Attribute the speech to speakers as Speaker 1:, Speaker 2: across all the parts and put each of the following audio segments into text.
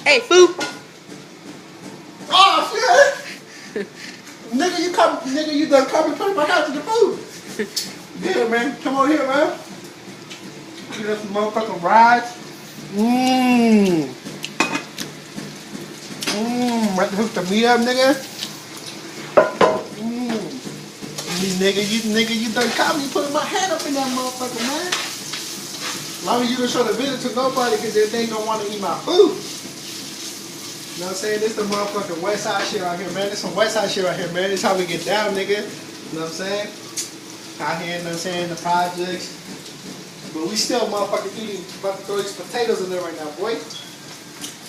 Speaker 1: Hey, fool.
Speaker 2: Oh shit! Nigga, you done come and put my house in the food. Yeah, man. Come on here, man. Get us some motherfucking rides. Ready to hook the meat up, nigga. You done caught me putting my hand up in that motherfucker, man. As long as you don't show the video to nobody, because they ain't gonna want to eat my food. You know what I'm saying? This the motherfucking West Side shit out here, man. This some West Side shit right here, man. This how we get down, nigga. You know what I'm saying? Out here, you know what I'm saying? The projects. But we still motherfucking eating, about to throw these potatoes in there right now, boy.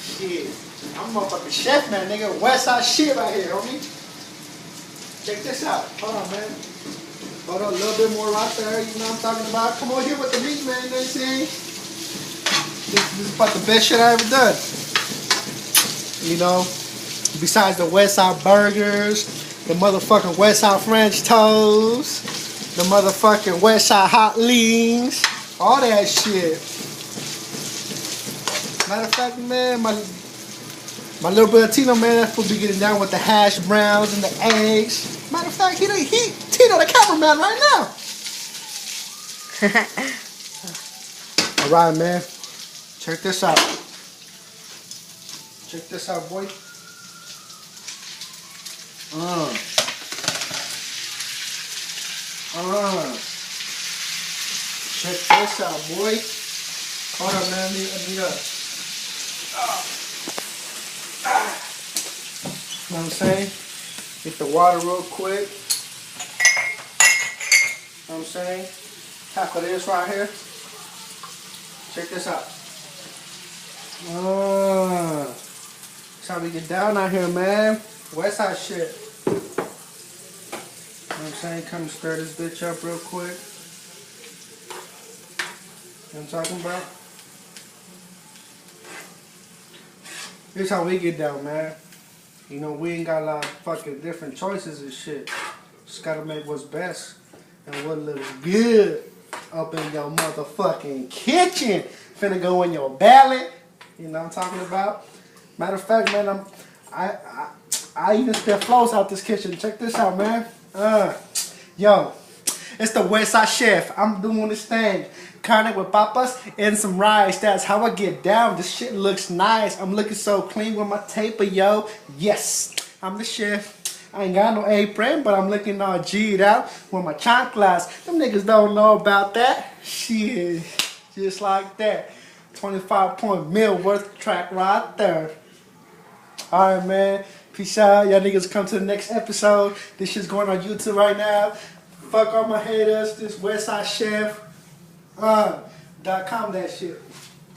Speaker 2: Shit. I'm a motherfucking chef, man, nigga. West Side shit right here, homie. Check this out. Hold on, man. Hold on, a little bit more right there. You know what I'm talking about? Come on here with the meat, man. You know what I'm saying? This is about the best shit I ever done. You know, besides the West Side burgers, the motherfucking West Side French toast, the motherfucking West Side hot leans, all that shit. Matter of fact, man, my little brother Tino, man, that fool be getting down with the hash browns and the eggs. Matter of fact, Tino the cameraman right now. All right, man. Check this out. Check this out, boy. Check this out, boy. Hold on, man. Let me up. You know what I'm saying? Get the water real quick. You know what I'm saying? Tackle this right here. Check this out. That's how we get down out here, man. West Side shit. You know what I'm saying? Come and stir this bitch up real quick. You know what I'm talking about? Here's how we get down, man. You know, we ain't got a lot of fucking different choices and shit. Just gotta make what's best and what looks good up in your motherfucking kitchen. Finna go in your belly. You know what I'm talking about? Matter of fact, man, I even spit flows out this kitchen. Check this out, man. Yo, it's the West Side Chef. I'm doing this thing. Carne with papas and some rice. That's how I get down. This shit looks nice. I'm looking so clean with my taper, yo. Yes, I'm the chef. I ain't got no apron, but I'm looking all G'd out with my chanclas. Them niggas don't know about that. Shit, just like that. 25 mil worth track right there. Alright, man. Peace out. Y'all niggas come to the next episode. This shit's going on YouTube right now. Fuck all my haters. This West Side Chef. .com that shit.